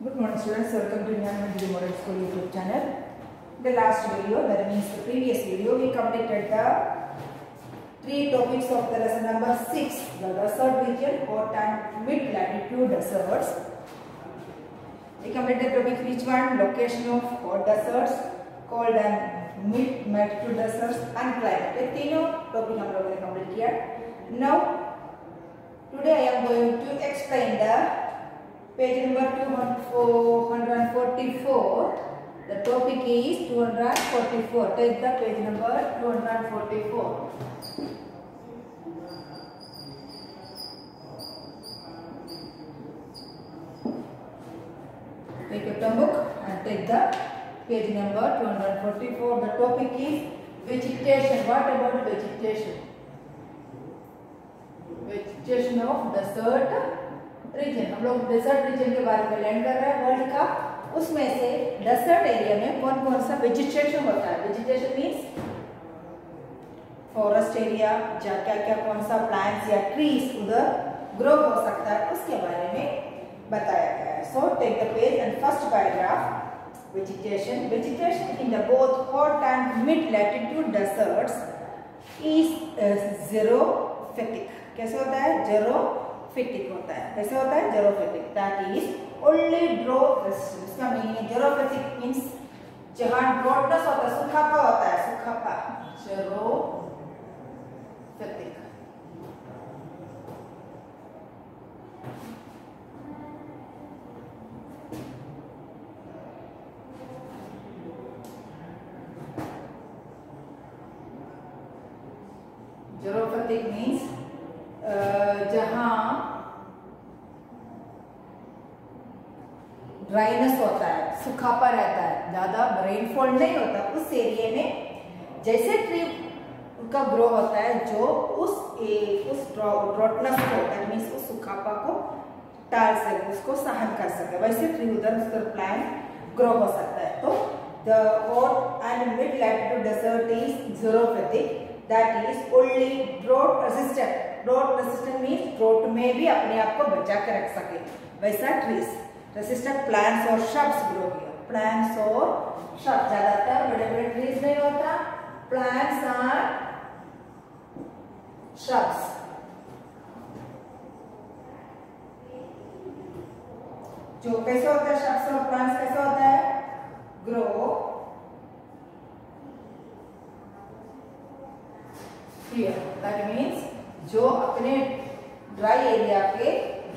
Good morning students, welcome to Nyanmandiri Model School YouTube channel. The last video, that means the previous video, we completed the three topics of the lesson number 6, the desert region, hot and mid-latitude deserts. We completed topic which one? Location of hot deserts, cold and mid-latitude deserts and climate. ये तीनों topic हम लोगों ने complete किया. Now, today I am going to explain the page number 244. The topic is 244. Take the page number 244. Take your term book and take the page number 244. The topic is vegetation. What about vegetation? Vegetation of desert region. हम लोग desert region के बारे में learn कर रहे हैं world का. उसमें से डेजर्ट एरिया में कौन कौन सा वेजिटेशन होता है. वेजिटेशन मीन्स फॉरेस्ट एरिया, क्या क्या कौन सा प्लांट्स या ट्रीज उधर ग्रो हो सकता है, उसके बारे में बताया गया है. So take the page and first paragraph. Vegetation. Vegetation in the both hot and mid latitude deserts is xerophytic. कैसे होता है? ज़ेरोफिटिक होता है. कैसे होता है? Xerophytic. That is only drought resistance. इसका मीनिंग है ज़ेरोफिटिक मींस जहां ड्रॉटनेस होता है, सूखापा होता है, सूखापा. ज़ेरोफिटिक. ज़ेरोफिटिक मींस जहां ड्राइनेस होता है, सूखापा रहता है, ज्यादा रेनफॉल नहीं होता, उस एरिया में जैसे ट्री का ग्रो होता है जो उस ड्राउटनेस को, दैट मींस उस सूखापा को टाल सके, उसको सहन कर सके, वैसे ट्री उधर प्लांट ग्रो हो सकता है. तो the hot and mid latitude desert is xerophytic. That is only drought resistant. Drought resistant means drought में भी अपने आप को बचा के रख सके, वैसा ट्रीज. रेजिस्टेंट प्लांट्स और श्रब्स ग्रो हियर. प्लांट्स और श्रब्स, ज्यादातर बड़े बड़े ट्रीज नहीं होता, प्लांट्स और श्रब्स. जो कैसे होता है श्रब्स और प्लांट्स, कैसे होता है? Grow here. दैट मींस जो अपने ड्राई एरिया के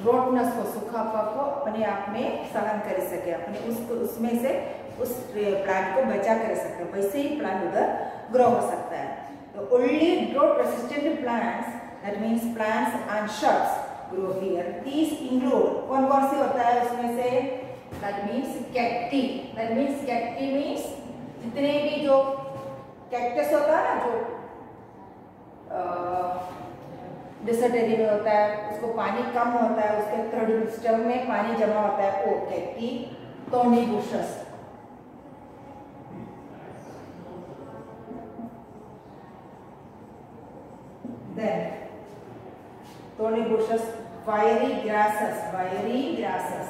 ड्रॉटनेस को, सूखापा को अपने आप में सहन कर सके, अपने उसमें से उस प्लांट को बचा कर सके, वैसे ही प्लांट उधर ग्रो हो सकता है. तो only drought resistant plants, that means plants and shrubs grow here. These include, कौन कौन से होता है उसमें से? That means cacti. That means cacti means जितने भी जो कैक्टस होता है ना, जो डेजर्ट एरिया में होता है, उसको पानी कम होता है, उसके थर्ड स्टेम में पानी जमा होता है, वो cacti. Thorny bushes. Then thorny bushes, wiry grasses. Wiry grasses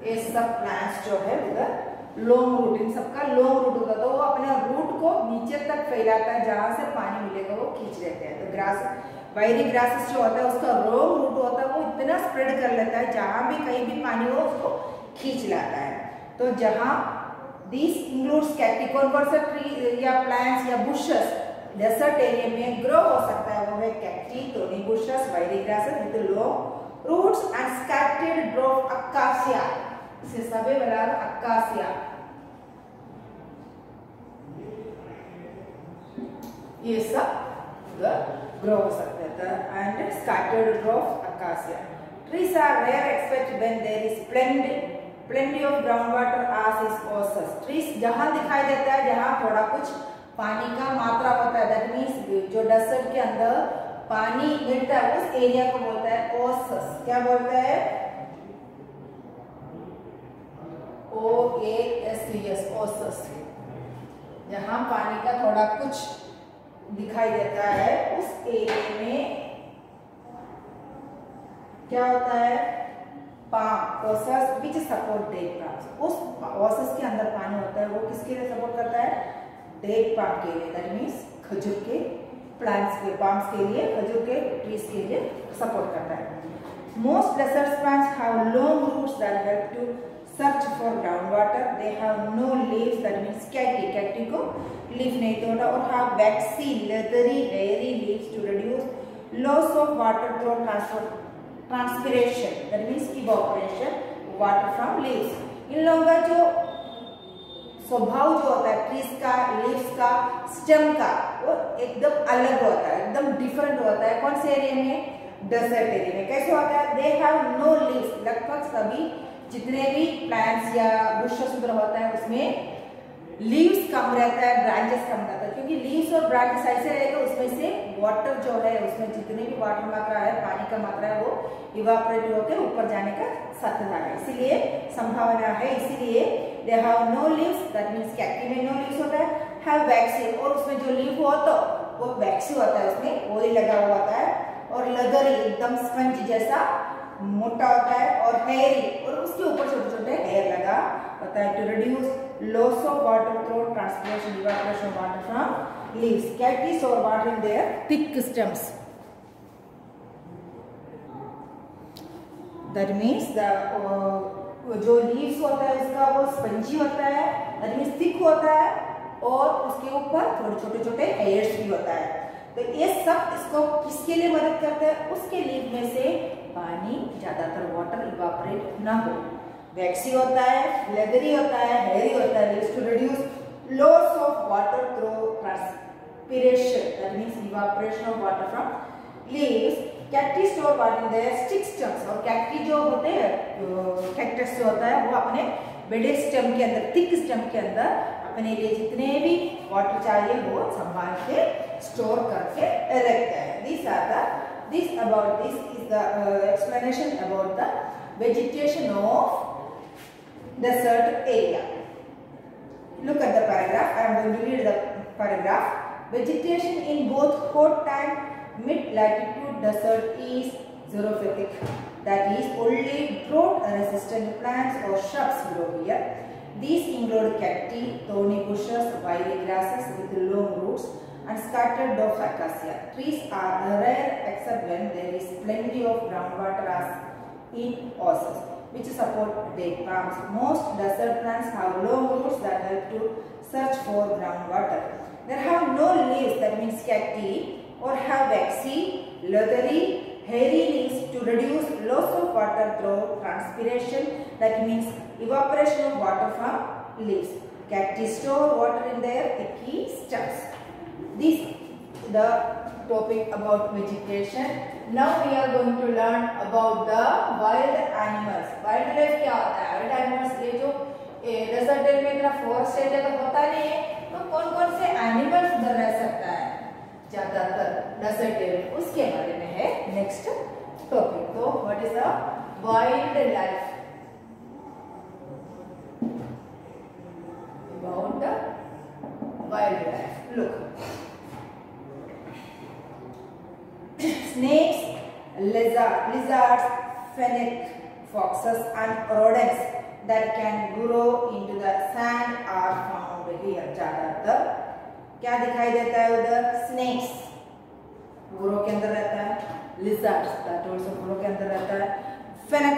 ये सब प्लांट्स जो है उधर लॉन्ग रूट, इन सबका लॉन्ग रूट होता है, तो वो अपने रूट को नीचे तक फैलाता है, जहां से पानी मिलेगा वो खींच लेते हैं. तो ग्रास, वायरी ग्रासेस जो होता है उसका लॉन्ग रूट होता है, वो इतना स्प्रेड कर लेता है, जहां भी कहीं भी पानी हो उसको खींच लाता है. तो जहां दिस इंक्लूड्स कैक्टी, कौन कौन सा ट्री या प्लांट्स या बुशेस डेजर्ट एरिया में ग्रो हो सकता है, वो है cacti, thorny bushes, wiry grasses with long roots and scattered drop acacia. इसे सभी बना अकासिया. ये सब ग्रो हो सकते हैं. And scattered drop acacia. Trees are rare except when there is plenty of groundwater as is oasis. Trees जहां दिखाई देता है जहां थोड़ा कुछ पानी का मात्रा होता है, दैट मींस जो डेजर्ट के अंदर पानी मिलता है उस एरिया को बोलता है ओएसिस. क्या बोलता है? OASIS, oasis. जहां पानी का थोड़ा कुछ दिखाई देता है उस एरिया में क्या होता है, palm oasis which support date palms, उस ओसस के अंदर पानी होता है, वो किसके लिए सपोर्ट करता है, डेट पाम के लिए, दैट मीन्स खजूर के प्लांट्स के, पाम्स के लिए, खजूर के ट्रीज के लिए सपोर्ट करता है। Most desert plants have long roots that help to search for ground water, they have no leaves, that means cacti, cacti को लीफ नहीं तो होता, और have waxy leathery hairy leaves to reduce loss of water through transpiration, that means evaporation water from leaves. इन लोगों का जो स्वभाव जो होता है ट्रीज का, लीव्स का, स्टेम का, वो एकदम अलग होता है, एकदम डिफरेंट होता है। कौन से एरिया में, डेजर्ट एरिया में। कैसे होता है, दे हैव नो लीव्स, लगभग सभी जितने भी प्लांट्स या वृक्ष होता है उसमें लीव्स कम रहता है, ब्रांचेस कम रहता है, क्योंकि लीव्स और ब्रांचेस ऐसे रहेगा उसमें से वाटर जो है, उसमें जितने भी वाटर मात्रा है, पानी का मात्रा है, वो इवापोरेट होकर ऊपर जाने का साध्यता है, इसीलिए संभावना है, इसीलिए they have no leaves, that means cacti में नो लीव्स होता है, हैव वैक्सी, और उसमें जो लीव हो तो वो वैक्सी होता है, उसमें ऑयल लगा हुआ होता है, और लेदरी एकदम स्पंज जैसा मोटा होता है, और हेयरी, और उसके ऊपर छोटे छोटे हेयर लगा होता है, to reduce loss of water through transpiration, evaporation of water from leaves. Cacti store water in their thick stems. That means the जो leaves होता है उसका वो स्पंजी होता है, that means thick होता है, और उसके ऊपर थोड़े छोटे छोटे hairs भी होता है। तो ये सब इसको किसके लिए मदद करते हैं, उसके लीफ में से पानी ज्यादातर वाटर इवापोरेट ना हो। वैक्सी होता है, लेदरी होता है, हेयरी होता है, leaves to reduce loss of water through transpiration, that means evaporation of water from leaves. Cacti store water in their stick stems, और कैक्टी जो होते हैं, कैक्टस जो होता है वो अपने बड़े स्टेम के अंदर, थिक स्टेम के अंदर अपने लिए जितने भी वाटर चाहिए वो संभाल के स्टोर करके रखते हैं। This is the explanation about the vegetation of desert area. Look at the paragraph. I am going to read the paragraph. Vegetation in both hot and mid-latitude desert is xerophytic. That is, only drought-resistant plants or shrubs grow here. These include cacti, thorny bushes, wiry grasses with long roots, and scattered dwarf acacia. Trees are rare except when there is plenty of groundwater as in oases, which support date palms. Most desert plants have long roots that help to search for groundwater. They have no leaves, that means cacti, or have waxy, leathery, hairy leaves to reduce loss of water through transpiration, that means evaporation of water from leaves. Cacti store water in their thicky stems. This is the topic about vegetation. Now we are going to learn about the wild animals. Wildlife क्या होता है? Wild animals ये जो desert area में इतना forest area तो होता नहीं है, तो कौन कौन से animals उधर रह सकता है ज्यादातर desert area, उसके बारे में है next topic. तो what is the wildlife? About the wildlife. Look. Snakes, lizards, fennec foxes and rodents that can burrow into the sand are found here. ज्यादातर क्या दिखाई देता है उधर? Snakes बुरो के अंदर रहता है, lizards बुरो के अंदर रहता है, fennec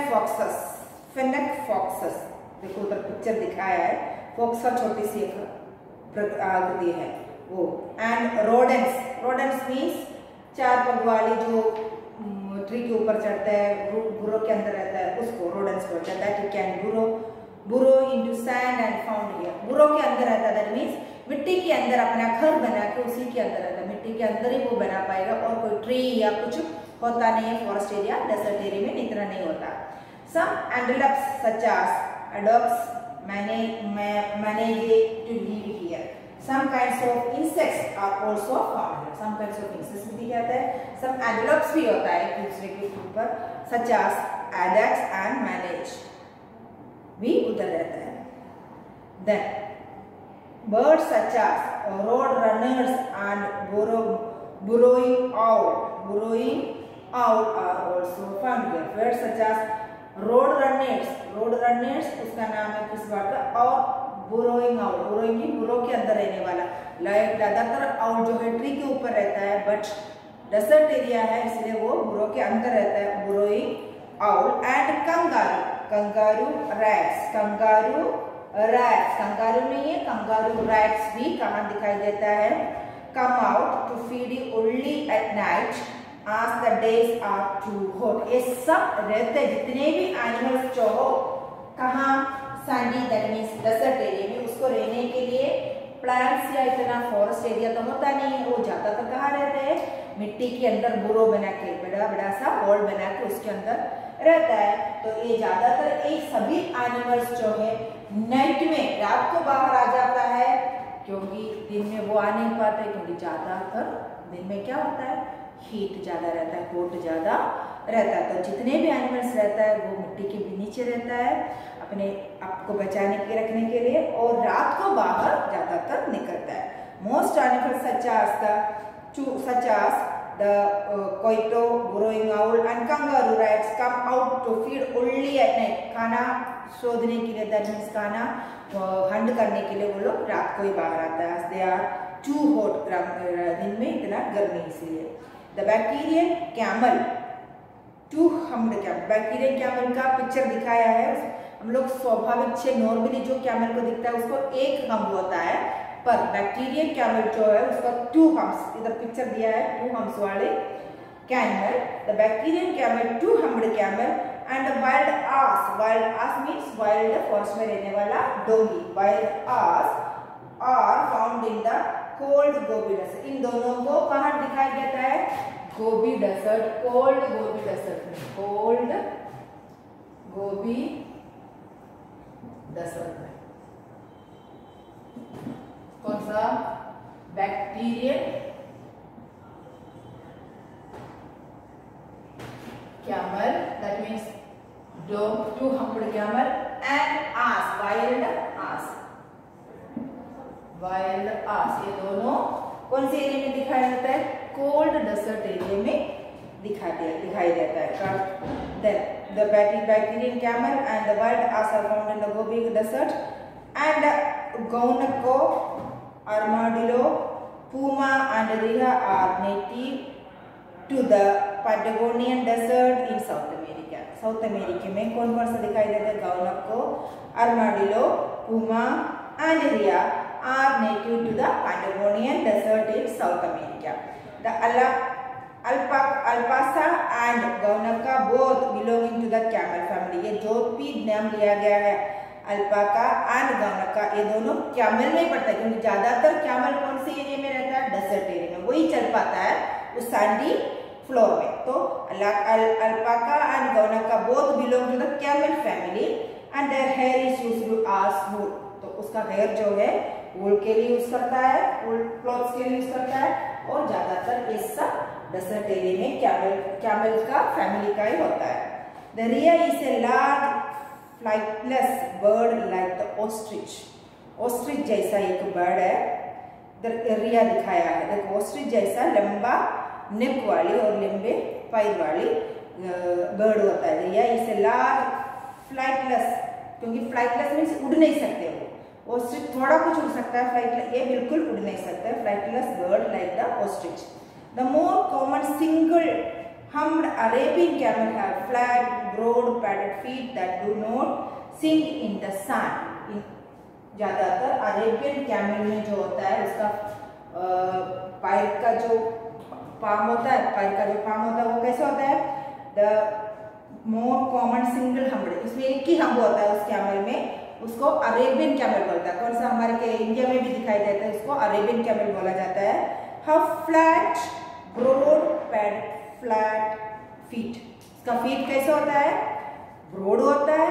foxes देखो उधर पिक्चर दिखाया है, fox का छोटी सी एक आकृति है वो, and rodents means चार पग वाली जो ट्री के ऊपर चढ़ता है, बुरो के अंदर रहता है, उसको रोडेंट्स बोलते हैं। दैट कैन बुरो into sand and found here. बुरो के अंदर रहता है, दैट मींस मिट्टी के अंदर अपना घर बना के उसी के अंदर रहता है, मिट्टी के अंदर ही वो बना पाएगा, और कोई ट्री या कुछ होता नहीं है फॉरेस्ट एरिया, डेजर्ट एरिया में इतना नहीं होता। Some antelopes such as addax manage to live here. Some kinds of insects are also found here. Some kinds of insects भी कहते हैं, some antelopes भी होता है एक दूसरे के ऊपर, such as addax and manage भी उधर रहता है। Then birds such as road runners and burrowing owl are also found here. Birds such as road runners उसका नाम है किस बात का, और burrowing owl, burrowing की burrow के अंदर रहने वाला, लाइक ज्यादातर owl जो है ट्री के ऊपर रहता है, बट डेजर्ट एरिया है इसलिए वो burrow के अंदर रहता है, burrowing owl. And kangaroo rats नहीं है, kangaroo rats भी कहाँ दिखाई देता है, come out to feed only at night as the days are too hot. ये सब रहते जितने भी एनिमल्स जो हो कहाँ, sandy that means desert area में, उसको रहने के लिए प्लांट्स या इतना फॉरेस्ट एरिया तो होता नहीं है, वो ज्यादातर कहाँ रहते हैं, मिट्टी के अंदर बुरो बना के, बड़ा सा होल बना के उसके अंदर रहता है. तो ये ज्यादातर ये सभी एनिमल्स जो है नाइट में, रात को बाहर आ जाता है, क्योंकि दिन में वो आ नहीं पाते, क्योंकि ज्यादातर दिन में क्या होता है, हीट ज्यादा रहता है, कोट ज्यादा रहता है. तो जितने भी एनिमल्स रहता है वो मिट्टी के भी नीचे रहता है अपने आपको बचाने के रखने के लिए, और रात को बाहर ज्यादातर निकलता है. Most animals such as the koito, burrowing owl and kangaroo rats come out to feed only at night. खाना शोधने के लिए, दैट मीन्स खाना हंड करने के लिए वो लोग रात को ही बाहर आता है. दे आर टू हॉट, दिन में इतना गर्मी इसलिए. The bactrian camel, two humped camel, bactrian camel का पिक्चर दिखाया है. हम लोग स्वाभाविक से नॉर्मली जो कैमल को दिखता है उसको एक हम्ब होता है, पर बैक्टीरियन कैमल जो है उसका टू हम्स, इधर पिक्चर दिया है टू हम्स वाले camel. The bactrian camel, two humped camel and wild ass means wild forest में रहने वाला donkey. Wild ass are found in the cold Gobi desert. इन दोनों को कहाँ दिखाई देता है, Gobi desert, cold Gobi desert में, कोल्ड गोबी डेजर्ट में. कौन सा, bactrian camel, that means two humped camel and ass, wild ass, ये दोनों कौन से एरिया में दिखाई देता है, कोल्ड डेजर्ट एरिया में दिखाई देता है. Then the Bactrian camel and the wild ass are found in the Gobi Desert, and guanaco, armadillo, puma and rhea are native to the Patagonian Desert in South America. South America में कौन कौन सा दिखाई देता है, guanaco, armadillo, puma and rhea are native to the Patagonian Desert in South America. The alpaca and guanaco both belonging to the camel family. ये जो भी नाम लिया गया है अल्पाका एंड guanaco, ये दोनों कैमल में पड़ता है, क्योंकि ज्यादातर कैमल कौन से एरिया में रहता है, डेजर्ट एरिया में, वही चल पाता है उस सैंडी फ्लोर में. तो alpaca and guanaco both belong to the camel family and their hair is used as wool. तो उसका हेयर जो है वूल के लिए यूज करता है, वूल क्लॉथ्स के लिए यूज करता है, और ज्यादातर ये सब डेजर्ट एरिया में कैमल का फैमिली का ही होता है. The rhea is a large flightless bird like the ostrich. Ostrich जैसा एक बर्ड है, rhea दिखाया है. देखो ऑस्ट्रिच जैसा लंबा नेक वाली और लंबे पैर वाली बर्ड होता है. rhea is a large flightless, क्योंकि फ्लाइटलेस मीन्स उड़ नहीं सकते वो, ऑस्ट्रिच थोड़ा कुछ उड़ सकता है, फ्लाइटलेस ये बिल्कुल उड़ नहीं सकता है. Flightless bird like the ostrich. The more common single hummed Arabian camel have flat, broad, padded feet that do not sink in the sand. ज्यादातर अरेबियन कैमल में जो होता है उसका पैर का जो पाम होता है, वो कैसे होता है, the more common single humped, इसमें एक ही हम्ब होता है उस कैमल में, उसको अरेबियन कैमल बोलता है. कौन सा, हमारे के इंडिया में भी दिखाई देता है, उसको अरेबियन कैमल बोला जाता है. How flat, broad, pad, flat feet. इसका फीट कैसे होता है, ब्रॉड होता है,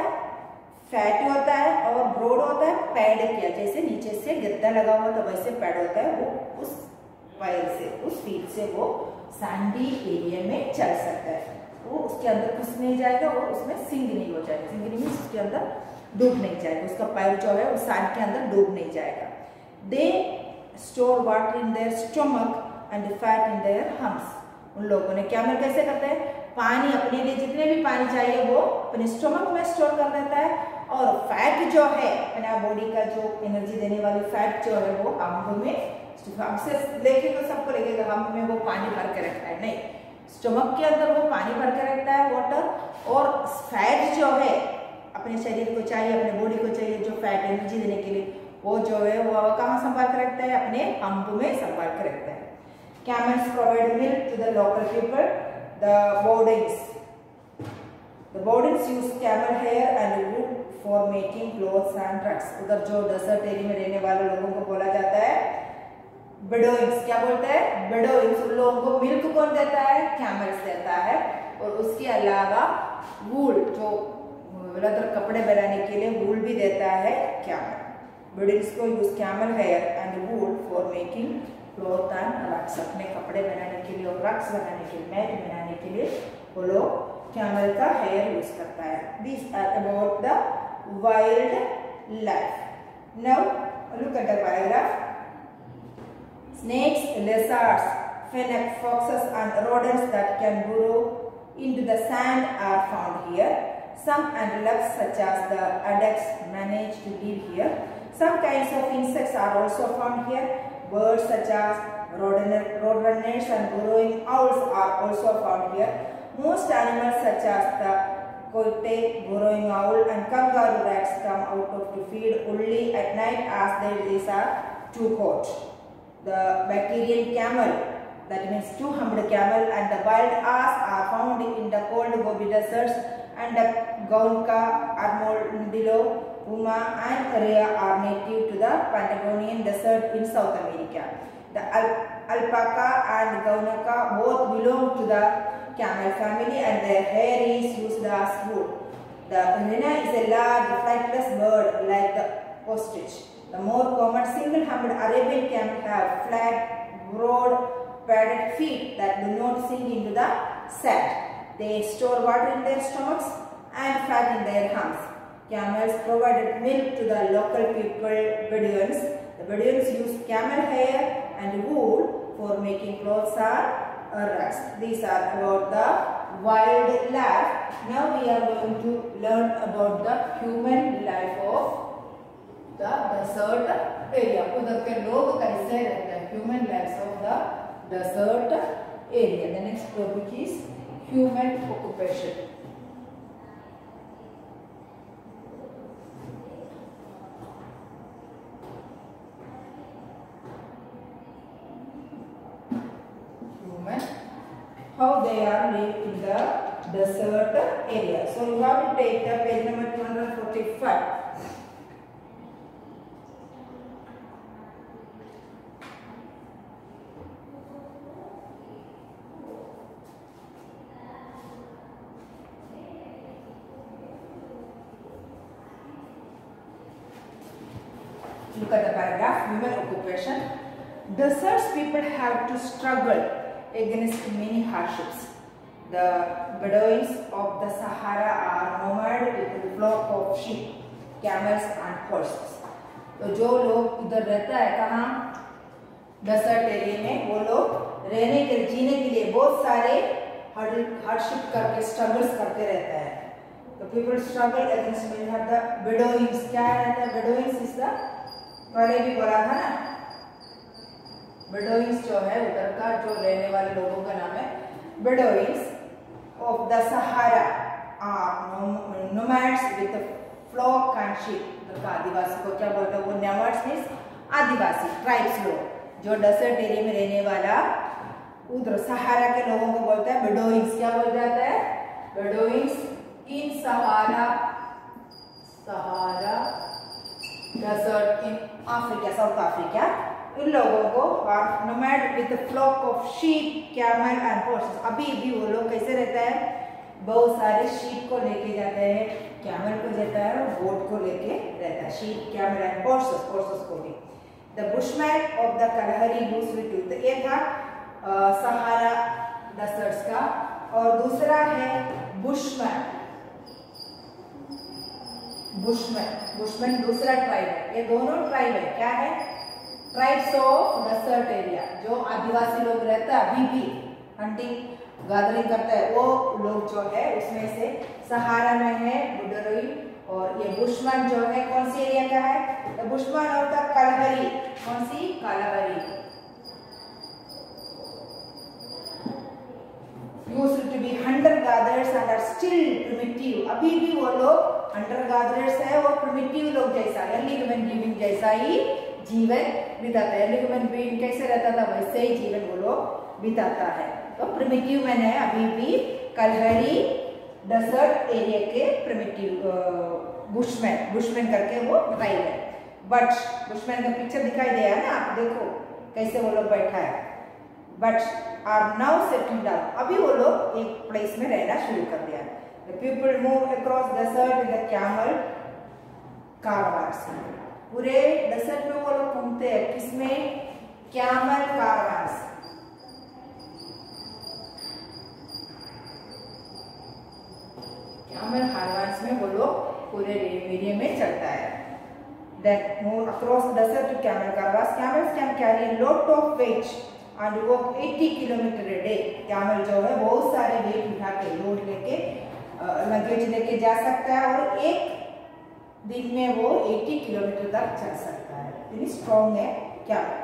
फैट होता है, और ब्रॉड होता है पैड किया, जैसे नीचे से गद्दा लगा हुआ तो वैसे पैड होता है. वो उस पैर से, उस फीट से वो सैंडी एरिया में चल सकता है. वो उसके अंदर घुस नहीं जाएगा, वो उसमें सिंक नहीं हो जाएगा. सिंक नहीं मीन्स उसके अंदर डूब नहीं जाएगा, उसका पैर जो है उस सैंड के अंदर डूब नहीं जाएगा. They store water in there stomach and fat in their hums. उन लोगों ने कैमल कैसे करते हैं, पानी अपने लिए जितने भी पानी चाहिए वो अपने स्टोमक में स्टोर कर देता है, और फैट जो है अपना बॉडी का जो एनर्जी देने वाली फैट जो है वो हम में, हमसे देखेगा सबको लगेगा हम में वो पानी भर के रखता है, नहीं, स्टोमक के अंदर वो पानी भर के रखता है वाटर, और फैट जो है अपने शरीर को चाहिए, अपने बॉडी को चाहिए जो फैट एनर्जी देने के लिए, वो जो है वो कहाँ संभाल कर रखता है, अपने हम्प में संभाल कर रखता है। Camels provide milk to the local people. The Bodins use camel hair and wool for making clothes and drugs. उधर जो डेजर्ट एरिया में रहने वाले लोगों को बोला जाता है बेडोइंस, क्या बोलते हैं, बेडोइंस। उन लोगों को मिल्क कौन देता है, कैमल्स देता है, और उसके अलावा वूल जो लेदर कपड़े बनाने के लिए वूल भी देता है कैमल। बेडोइंस को use camel hair and wool for making cloth and rugs, अपने कपड़े बनाने के लिए और रग्स बनाने के लिए, मैट बनाने के लिए वो लोग कैमल का हेयर यूज करता है। This are about the wild life. Now look at the paragraph. Snakes, lizards, fennec, foxes and rodents that can burrow into the sand are found here. Some antelopes such as the addax manage to live here. Some kinds of insects are also found here. Birds such as roadrunners and burrowing owls are also found here. Most animals such as the coyote, burrowing owl and kangaroo rats come out to feed only at night as their days are too hot. The Bactrian camel, that means two-humped camel, and the wild ass are found in the cold Gobi deserts, and the Gaunka, Armadillo, Puma and Rhea are native to the Patagonian desert in South America. The alpaca and Gaunaka both belong to the camel family and their hair is used as wool. The rhino is a large flightless bird like the ostrich. The more common single-humped Arabian camel have flat, broad, padded feet that do not sink into the sand. They store water in their stomachs and fat in their humps. Camels provided milk to the local people, Bedouins. The Bedouins use camel hair and wool for making clothes or rugs. These are about the wildlife. Now we are going to learn about the human life of the desert area. उधर के लोग कैसे रहते हैं, human lives of the desert area. The next topic is human occupation. Human, how they are living in the desert area. So you have to take the page number 245. Look at the paragraph, human occupation. Desert people have to struggle against many hardships. The Bedouins of the Sahara are nomad with a flock of sheep, camels and horses. तो जो लोग इधर रहता है कहाँ, desert area में, वो लोग रहने के जीने के लिए बहुत सारे हार्डशिप करके स्ट्रगल्स करते रहता है। तो people struggle against many of the Bedouins. क्या रहता है, Bedouins इज द, पहले भी बोला था ना, बेडोइंस जो है उधर का जो रहने वाले लोगों का नाम है Bedouins of the Sahara are nomads with flock and sheep. उधर का आदिवासी को क्या बोलते हैं, वो नोमैड्स मींस आदिवासी ट्राइब्स लोग जो डेजर्ट एरिया में रहने वाला उधर सहारा के लोगों को बोलता है बेडोइंस। क्या बोल जाता है, Bedouins in Sahara, Sahara desert in Africa, South Africa, इन लोगों को nomad with flock of sheep, camel and horses. अभी भी वो लोग कैसे रहता है, बहुत सारे शीप को लेके जाते हैं, कैमल को जाता है और गोट को लेके रहता है, sheep, camel and horses, horses को भी। The bushman of the Kalahari used to, ये था सहारा डेजर्ट्स का, और दूसरा है बुशमैन। बुशमैन दूसरा ट्राइब है, ये दोनों ट्राइब है, क्या है, ट्राइब्स ऑफ डेजर्ट एरिया, जो आदिवासी लोग रहता है अभी भी हंटिंग गैदरिंग करता है, वो लोग जो है उसमें से सहारा में है बुडरोई। और ये बुशमैन जो है कौन सी एरिया का है? The bushman of the Kalahari. कौन सी? कलहरी। Used to be hunter gatherers and are still primitive। अभी भी वो लोग hunter gatherers है और primitive लोग जैसा early human being जैसा ही जीवन बिताता है। early human being कैसे रहता था वैसे ही जीवन वो लोग बिताता है। तो primitive मैन है अभी भी कलहरी डेजर्ट एरिया के primitive बुशमैन करके वो बताई है। बट बुशमैन का पिक्चर दिखाई दिया है ना, आप देखो कैसे वो लोग बैठा है। But are now settle down. अभी वो लोग एक प्लेस में रहना शुरू कर दिया। The people move across desert in the camel caravans. पूरे डेजर्ट में वो लोग घूमते हैं किसमें? कैमल कारवान्स। कैमल कारवान्स में वो लोग पूरे एरिया में चलता है। That move across the desert to camel caravans. Camels can carry a lot of weight and walk 80 kilometre a day। Camel जो है बहुत सारे वेट उठा के लोड लेके लगेज लेके जा सकता है और एक दिन में वो 80 किलोमीटर तक चल सकता है। इतनी स्ट्रॉन्ग है camel.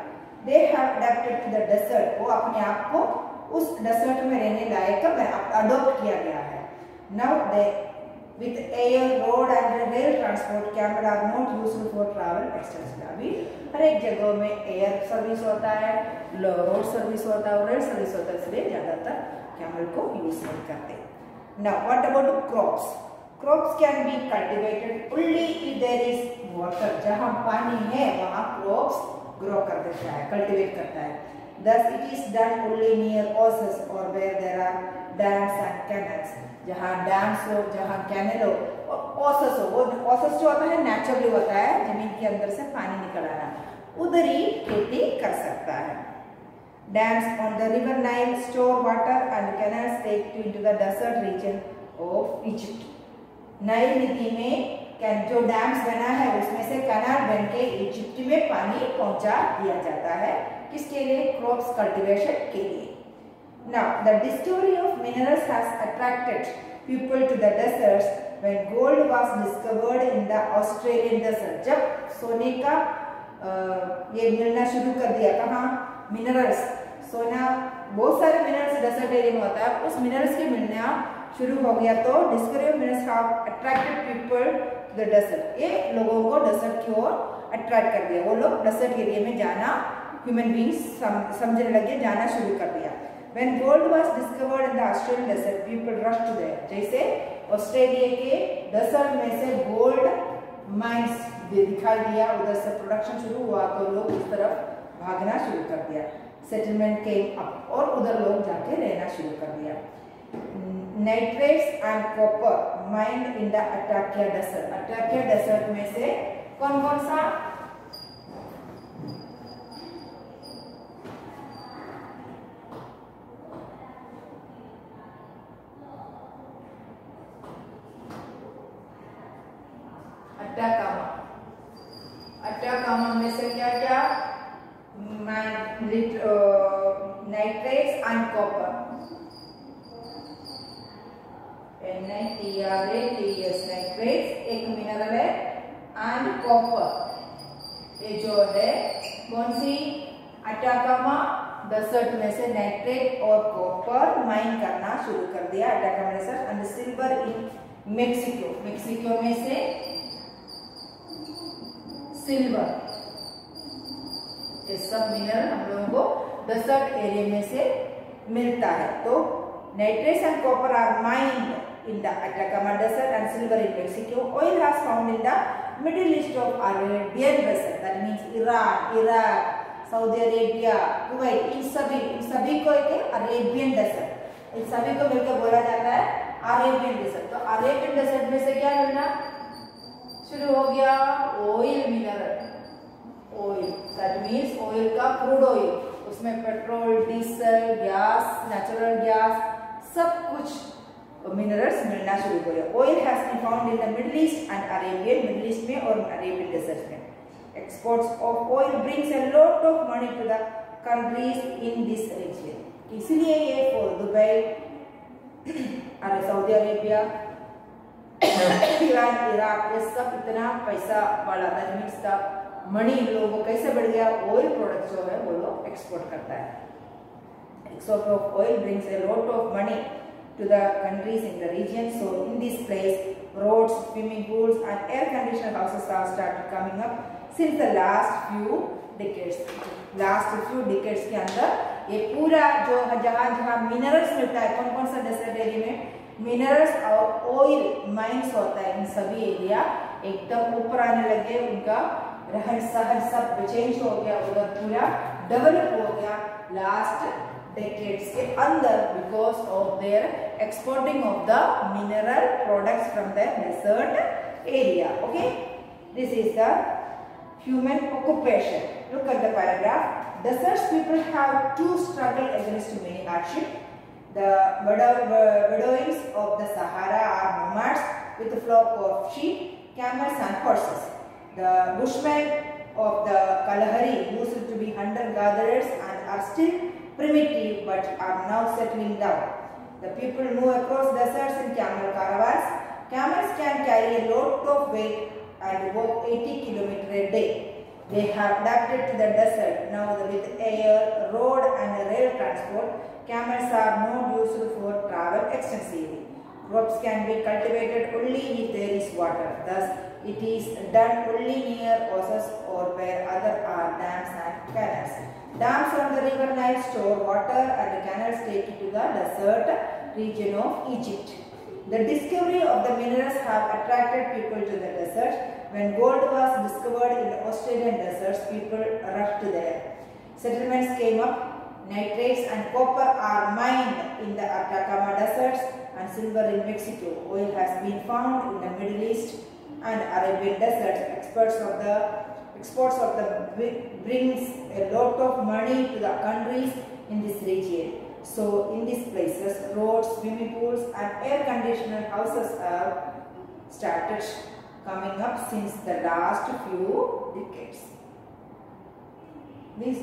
They have adapted to the desert। वो अपने आप को उस डेजर्ट में रहने लायक अडॉप्ट किया गया है। Now they with air, road and rail transport, camel are not used for travel extensively। अभी हर एक जगह में एयर सर्विस होता है, रोड सर्विस होता है और रेल सर्विस होता है, इसलिए ज़्यादातर कैमल को यूज नहीं करते। Now what about crops? Crops can be cultivated only if there is water। जहाँ पानी है वहाँ crops grow कर देता है, cultivate करता है। Thus it is done only near oases or where there are dams and canals। जहाँ डैम्स हो, जहाँ कैनल हो और ओसस हो। वो ओसस जो होता है नेचुरली होता है, जमीन के अंदर से पानी निकल आना, उधर ही खेती कर सकता है। Dams on the river Nile store water and canals take to into the desert region of Egypt. Nile नदी में जो डैम्स बना है उसमें से कैनाल बन के इजिप्ट में पानी पहुंचा दिया जाता है। किसके लिए? क्रॉप्स कल्टीवेशन के लिए। Now, the discovery of minerals has attracted people to the deserts when gold was discovered in the Australian desert। जब सोने का ये मिलना शुरू कर दिया, कहाँ? मिनरल्स, सोना, बहुत सारे मिनरल्स डेजर्ट एरिया में होता है, उस मिनरल्स के मिलना शुरू हो गया तो discovery of minerals have attracted people to the desert. ये लोगों को डेजर्ट की ओर अट्रैक्ट कर दिया। वो लोग डेजर्ट एरिया में जाना, ह्यूमन बींग्स समझने लगे, जाना शुरू कर दिया। When gold was discovered in the Australian desert, people rushed to there। जैसे ऑस्ट्रेलिया के डेजर्ट में से गोल्ड माइंस दिखाई दिया, उधर से प्रोडक्शन शुरू हुआ तो लोग उस तरफ भागना शुरू कर दिया। सेटलमेंट केम अप और उधर लोग जाके रहना शुरू कर दिया। Nitrates and copper mined in the Atacama desert. Atacama desert में से कौन कौन सा? अट्टाकामा में से क्या क्या? Nitrates and copper. NiTrATS nitrates एक मिनरल है एंड कॉपर ये जो है कौन सी? अट्टाकामा डेजर्ट में से नाइट्रेट और कॉपर माइन करना शुरू कर दिया। Atacama desert and silver in Mexico. Mexico में से सिल्वर, ये सब मिनरल हम लोगों को डेजर्ट एरिया में से मिलता है। तो nitrates and copper are mined in the Atacama desert and silver in Mexico. Oil has found in the middle east of Arabian desert. That means Iran, Iraq, Saudi Arabia, Kuwait, इन सभी को एक Arabian desert, इन सभी को मिलकर बोला जाता है अरेबियन डेजर्ट। तो अरेबियन डेजर्ट में से क्या मिलना शुरू हो गया? Oil mineral. Oil that means oil का क्रूड ऑयल, उसमें petrol, diesel, gas, natural gas, सब कुछ मिनरल्स मिलना शुरू हो गया। Oil has been found in the middle East and Arabian, Middle East में और अरेबियन डेजर्ट में। Exports of oil brings a lot of money to the countries in this region. इसलिए ये दुबई, अरे सऊदी अरेबिया, ईरान, इराक, ये सब इतना पैसा वाला था, मीन्स का मनी इन लोगों को कैसे बढ़ गया, ऑयल प्रोडक्ट जो है वो लोग एक्सपोर्ट करता है। Export of oil brings a lot of money to the countries in the region. So in this place, roads, swimming pools and air conditioned houses have started coming up since the last few decades. Last few decades के अंदर ये पूरा जो जहाँ जहाँ minerals मिलता है, कौन कौन सा डेजर्ट एरिया में मिनरल्स और ऑयल माइंस होता है, इन सभी एरिया एकदम ऊपर आने लगे, उनका रहन सहन सब चेंज हो गया, उधर पूरा डेवलप हो गया लास्ट decades के अंदर, because of their exporting of the mineral products from the desert area. Okay, this is the human occupation. Look at the paragraph. Desert people have to struggle against many hardship. The Bedouins of the Sahara are nomads with a flock of sheep, camels and horses. The Bushmen of the Kalahari used to be hunter-gatherers and are still primitive but are now settling down. The people move across deserts in camel caravans. Camels can carry a lot of weight and walk 80 km a day. They have adapted to the desert. Now with air, road and rail transport, camels are not used for travel extensively. Crops can be cultivated only if there is water. Thus, it is done only near oases or where other are dams and canals. Dams on the river Nile store water and the canals take it to the desert region of Egypt. The discovery of the minerals have attracted people to the desert. When gold was discovered in the Australian deserts, people rushed there. Settlements came up. Nitrates and copper are mined in the Atacama deserts and silver in Mexico. Oil has been found in the Middle East and Arabian deserts. Exports of the brings a lot of money to the countries in this region. So in these places, roads, swimming pools and air conditioned houses have started coming up since the last few decades. This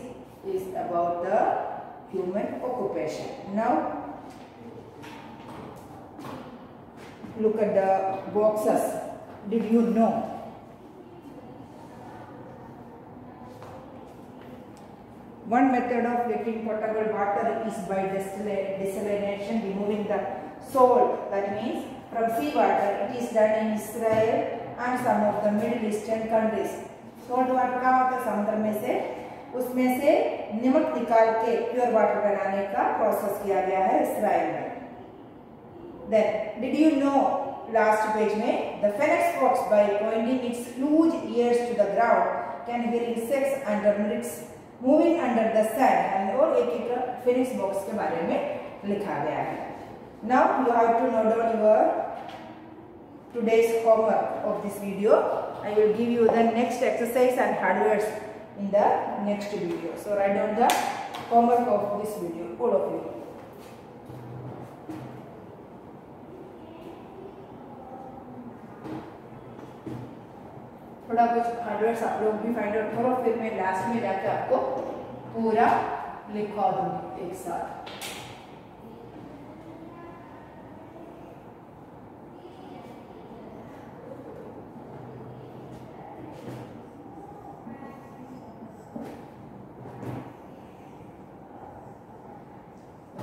is about the human occupation. Now look at the boxes. Did you know? One method of getting potable water is by desalination, removing the salt. That means from seawater. It is done in Israel and some of the Middle Eastern countries. Salt water का होता है समुद्र में से, उसमें से नमक निकाल के प्योर वाटर बनाने का प्रोसेस किया गया है इसराइल में. Then, did you know? Last page में the phoenix fox by pointing its huge ears to the ground can hear insects and termites moving under the sand. और एक phoenix box के बारे में लिखा गया है. Now you have to note down your today's homework of this video. I will give you the next exercise and hard words in the next video. So write down the homework of this video, all of you. थोड़ा कुछ hard words आप लोग भी find out करो, फिर मैं last में जाके आपको पूरा लिखवा दूंगी एक साथ.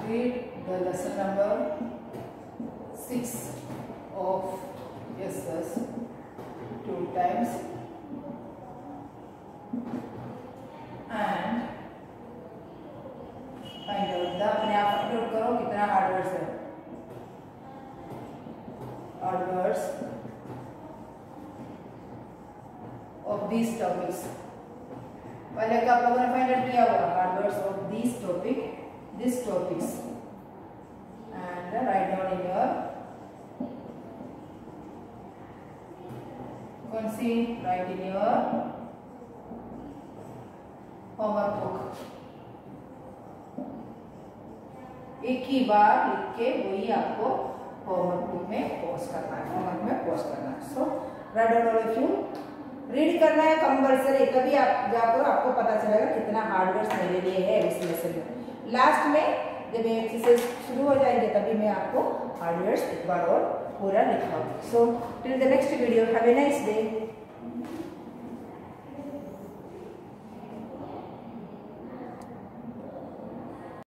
Read the lesson number 6 of SS 2 times. And find out the अपने आप फाइंड आउट करो कितना हार्ड वर्ड्स है. Hard words of these topics. पहले का आप लोगों ने फाइंड आउट किया होगा hard words of these topics and write down in your write in your homework book. एक ही बार लिख के वही आपको होमवर्क बुक में पोस्ट करना है, होमवर्क में पोस्ट करना है. So write down all of you. Read करना है कंपल्सरी, तभी आप जाकर आपको पता चलेगा कितना हार्ड वर्ड्स मेरे लिए है इस लेसन में. लास्ट में जब ये एक्सरसाइज शुरू हो जाएंगे तभी मैं आपको हार्डवेयर एक बार और पूरा लिखवाऊंगी। So till the next video, have a nice day.